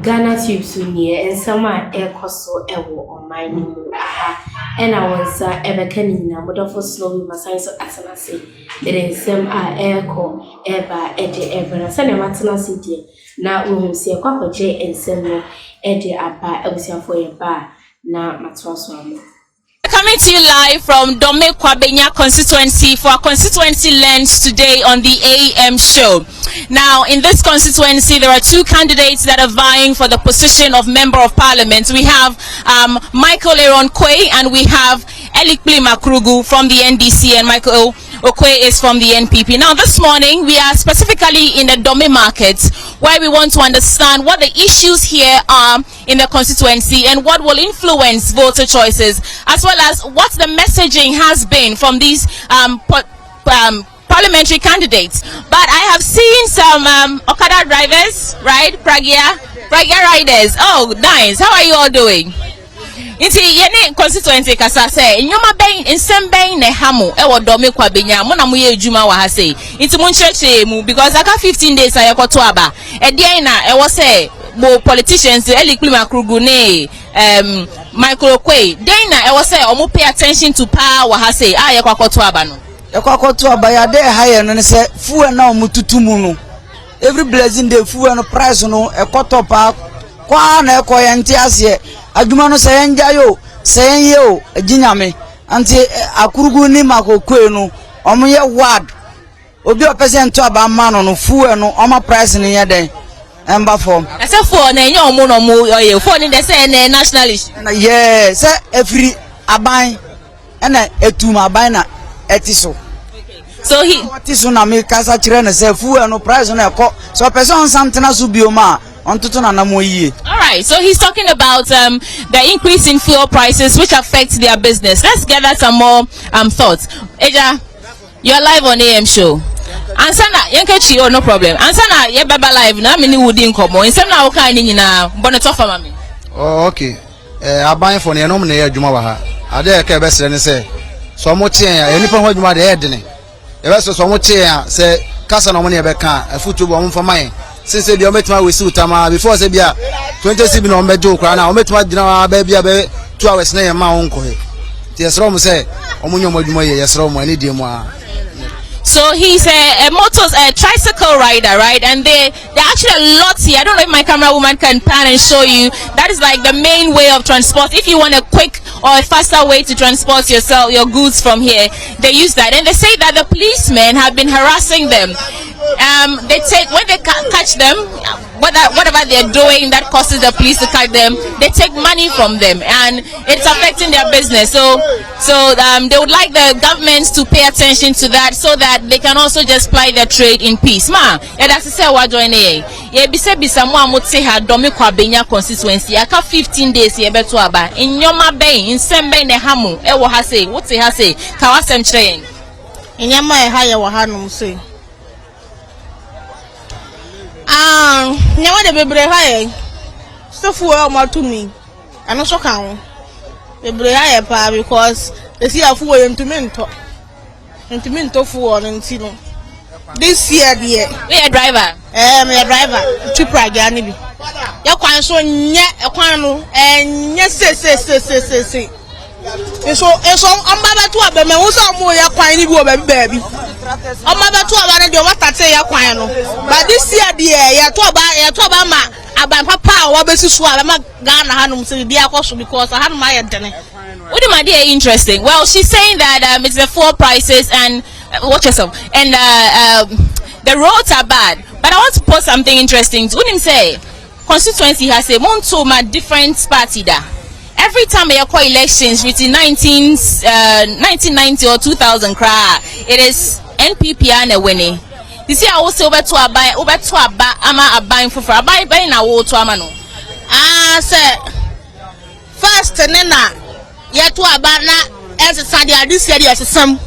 Ghanatube so near and some air coso ewo on my name and I was ever for slow my science of asanasi. It is some air co ever edge ever send a maternal city. Now we will see a quack J and send me edge about a for a bar now matoswam. Coming to you live from Kwabenya constituency for our constituency lens today on the AM show. Now, in this constituency, there are two candidates that are vying for the position of Member of Parliament. We have Michael Aaron Kway and we have Electoral from the NDC, and Michael Okwe is from the NPP. Now, this morning, we are specifically in the Dome market where we want to understand what the issues here are in the constituency and what will influence voter choices, as well as what the messaging has been from these parliamentary candidates. But I have seen some Okada drivers, right? Pragya riders. Oh, nice. How are you all doing? Inti yene constituency kasa say nyoma ben nsem ben ne hamu e wo Dome Kwabenya mo na mo ye adwuma wa ha say inti mo ncheche mu because aka 15 days ayekoto aba e dey na e wo say mo politicians Electoral ne Michael Kway dey na e wo say o mo pay attention to power wa ha say ayekwakoto aba no ekwakoto aba ya dey higher no say fuel na o mututu mu no every blessing dey fuel no price no ekoto pa kwa na ekoye nti ase adwuma no sayenja yo sayenye o aginyame anti akurugu ni makokwe no omoye ward obi opese to aba ma no fuel no oma price ni ye den emba form ase for na enye omo no mo oye for ni de say na nationalist yeah say every aban na etuma aban na etiso so he etiso na me kasa kire na say fuel no price no ekọ so person something na so bioma all right, so he's talking about the increase in fuel prices which affects their business. Let's gather some more thoughts. Eja, you're live on AM show. Ansana yenkechi oh no problem. Ansana ye baba live na mini wudi nkomo. Insem na oka ni nyina boneto fa mami. Oh okay. Aban for ne nom na ye adwuma wa ha. Ade ka be sere ne se so mo tie ya enipa ho adwuma de ye de ne. E be so mo tie ya se kasa no mo ne be ka afutu bo mo fa man. Since the ometima we see tama before say bia 20 no mejo kra na ometima dina ba bia be 2 hours na ye ma wonko he yesro mo say omunyo madwuma ye yesro mo ani die mo a. So he's a tricycle rider, right? And there are actually a lot here. I don't know if my camera woman can pan and show you. That is like the main way of transport. If you want a quick or a faster way to transport your goods from here, they use that. And they say that the policemen have been harassing them. They take when they catch them, whatever they're doing that causes the police to catch them, they take money from them, and it's affecting their business. So they would like the governments to pay attention to that, so that they can also just ply their trade in peace. Ma, that's to say what join here. Yeah, bisa mo amote ha Dome Kwabenya constituency. Aka 15 days ye beto aba. In nyoma ben, in sembe ne hamu. E wo ha say, what ha say? Ka wasem kyerɛ. In nyoma e ha ye wo ha no say. Nyawa de bebre ha ye. So fu e ma to me. Ano so kan. Bebre ha ye pa because they see afu we ntumi nto fu on ntino. This year there. We a driver. Me a driver. Chupra gani bi. Ya kwan so nye kwan no nye se. So amba to aba me wo so mo ya kwan ni bi o baby. Amba to aba ne de o matate ya kwan no. But this year there ya to aba ma aban papa wa besi so aba ma Ghana hanum se bi akoso because hanum aye dene. What am I interesting? Well, she's saying that it's the fuel prices and watch yourself, and the roads are bad. But I want to post something interesting. Unim say constituency has a montoma different party da. Every time they call elections between 1990 or 2000 it is NPP and a winning. You see, I also over to aba ama abain for abai na wo to amano. Say first nena yet to abana as a Sadia this year as a sum.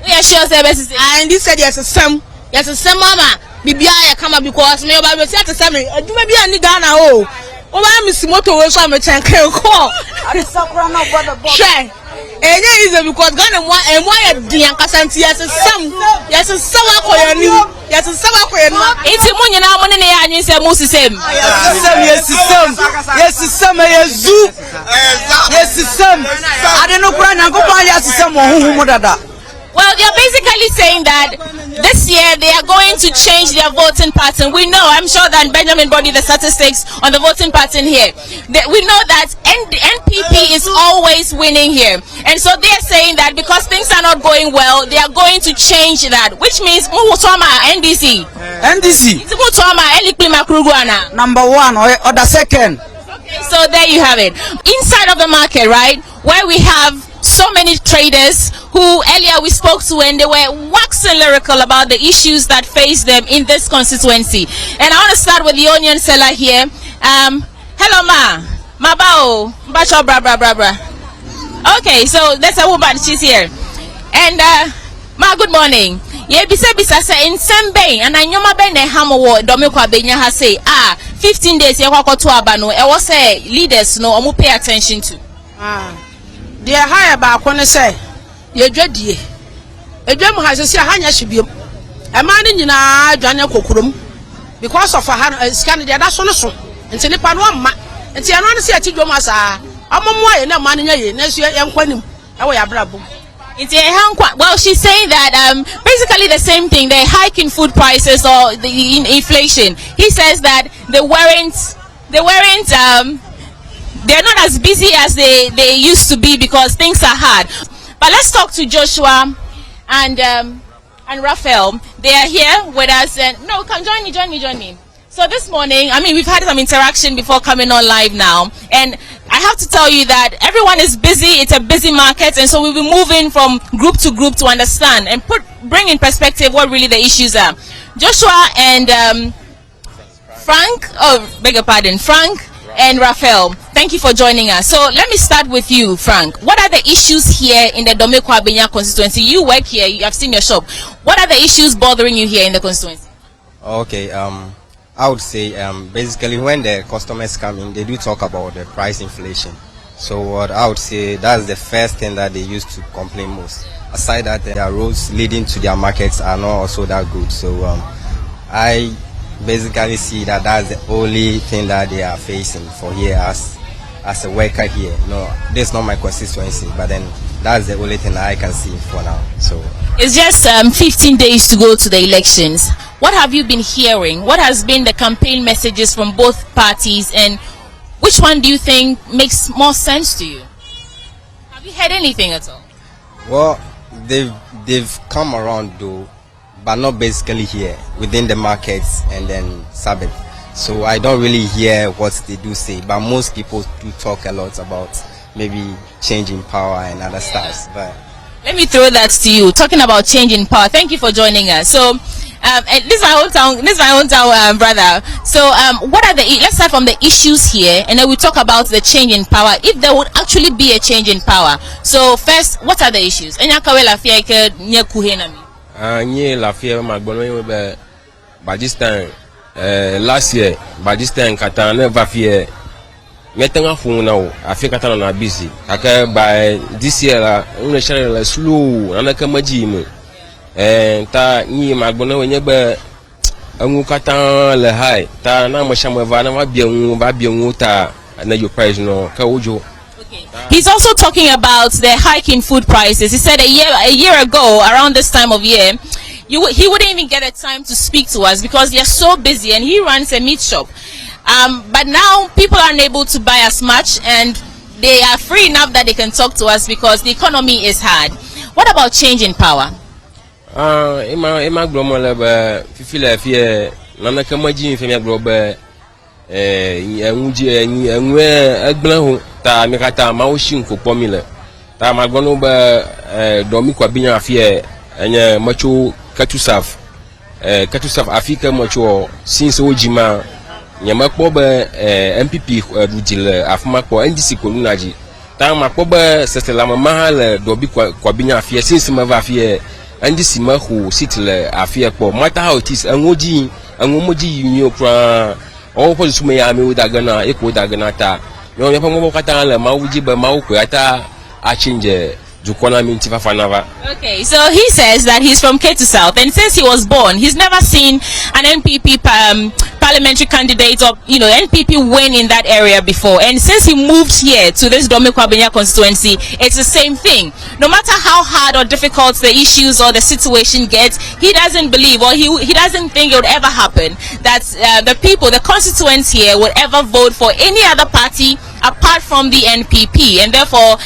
Yeah, sure, and this said yes a sum. Yes, a sum mama. Bibia come up because me about set to send me. Do maybe any Ghana oh. Oh, I'm Miss Moto was on my tank call. Share. Enya is because Ghana mo e mo ya dian kasanti yesesam akoyani yesesam akoyani iti mu nyina mo ne ne ya anyin se mu sisem yesesam ade no kura nyankopon yesesam ohunhu mu dada. Well, they're basically saying that this year they are going to change their voting pattern. We know, I'm sure that Benjamin brought you the statistics on the voting pattern here. We know that NPP is always winning here. And so they're saying that because things are not going well, they are going to change that. Which means, NDC. Number one or the second. Okay, so there you have it. Inside of the market, right, where we have so many traders who earlier we spoke to and they were waxing lyrical about the issues that face them in this constituency. And I want to start with the onion seller here. Hello ma bao bacho bra. Okay, so there's a woman, she's here. And ma, good morning. Yeah, bisa say in Sembe and I nyoma be ne hamo do me Kwabenya ha say 15 days ye kwakọ to aba no e was say leaders no omo pay attention to. They are higher back when I say, ye dreadie. A drum has a say, Hanya Shibium. A man in Jana Kokurum because of a scan, that's on a song. And Silipan one ma, and see, I don't see a Tidomasa. I'm a more and a man in a next year, young Quenim. Away a brabo. It's a well, she's saying that basically the same thing. They're hiking food prices or the inflation. He says that they weren't they're not as busy as they used to be because things are hard. But let's talk to Joshua and Raphael. They are here with us. And no, come join me. So this morning, I mean, we've had some interaction before coming on live now, and I have to tell you that everyone is busy. It's a busy market, and so we'll be moving from group to group to understand and bring in perspective what really the issues are. Joshua and Frank and Raphael, thank you for joining us. So let me start with you, Frank. What are the issues here in the Kwabenya constituency? You work here, you have seen your shop. What are the issues bothering you here in the constituency? Okay, I would say basically when the customers come in, they do talk about the price inflation. So what I would say, that's the first thing that they used to complain most. Aside that, their roads leading to their markets are not also that good. So I basically see that that's the only thing that they are facing for here as a worker here. No, this is not my constituency, but then that's the only thing that I can see for now. So it's just 15 days to go to the elections. What have you been hearing? What has been the campaign messages from both parties, and which one do you think makes more sense to you? Have you heard anything at all? Well, they've come around though, but not basically here within the markets and then suburb. So I don't really hear what they do say, but most people do talk a lot about maybe changing power and other stuff. But let me throw that to you. Talking about changing power. Thank you for joining us. So this is my hometown brother. So what are let's start from the issues here, and then we talk about the change in power, if there would actually be a change in power. So first, what are the issues? Last year, by this time, Katan never fear. Metenga phone now, I feel Katan are busy. By this year, only share slow, and I come a gym. And ta ni Magbono never a Katan le high. Ta Namashama Vana Babiumuta, and then you price no Kaujo. He's also talking about the hike in food prices. He said a year ago, around this time of year, he wouldn't even get a time to speak to us because they're so busy, and he runs a meat shop. But now people are unable to buy as much, and they are free enough that they can talk to us because the economy is hard. What about change in power? Emma Gromala, Fifila Fia, Nana Kamaji, Femia Grobe, Agblahu, Ta Mikata, Maushin, Kupomila, Ta Magonoba, Domi Kwabenya Fia, and Macho Katusaf Africa Macho, since Ojima, Yamakoba, NPP, Rujil, Afmako, NDC Kolunaji, Ta Makoba, Sestelama Mahal, Dobi Kwabenya Fia, since Mavafia. And this is who sit affair for matter how it is and Moji you know all for Miami with Dagana, Eco Daganata. No, Yapamokata, Mauji, but Maukuata, I change Jukwana minti fafanava. Okay, so he says that he's from K to South, and since he was born, he's never seen an NPP parliamentary candidate or NPP win in that area before. And since he moved here to this Kwabenya constituency, it's the same thing. No matter how hard or difficult the issues or the situation gets, he doesn't believe, or he doesn't think it would ever happen that the people, the constituents here, would ever vote for any other party apart from the NPP, and therefore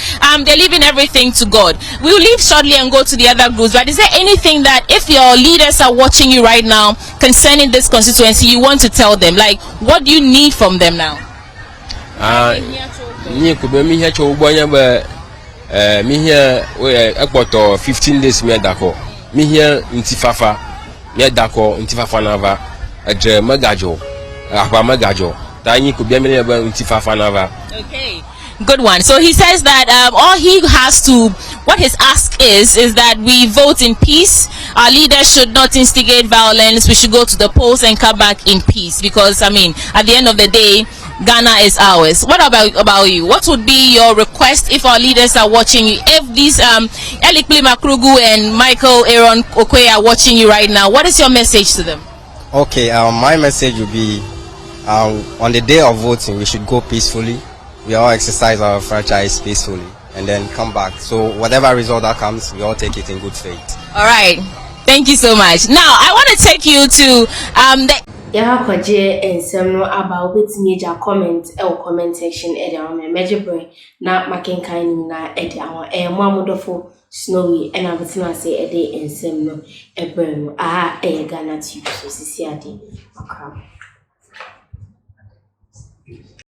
they're leaving everything to God. We'll leave shortly and go to the other groups, but is there anything that, if your leaders are watching you right now concerning this constituency, you want to tell them? Like, what do you need from them now? Me here to me here 15 days me dako. Me here intifafa me dako intifafa nava adre magajo akwa magajo. Okay, good one. So he says that all he has to, what his ask is that we vote in peace. Our leaders should not instigate violence. We should go to the polls and come back in peace, because at the end of the day, Ghana is ours. What about you? What would be your request if our leaders are watching you? If these Elikli Makrugu and Michael Aaron Okwe are watching you right now, what is your message to them? Okay, my message would be, on the day of voting, we should go peacefully. We all exercise our franchise peacefully and then come back. So whatever result that comes, we all take it in good faith. All right. Thank you so much. Now, I want to take you to the... Yeah, kwaje ensem about with major comment comment section major brain na makenkan ni na mamodofo snowy and I was not say a day ensem no brain Ghanatube so sisi ade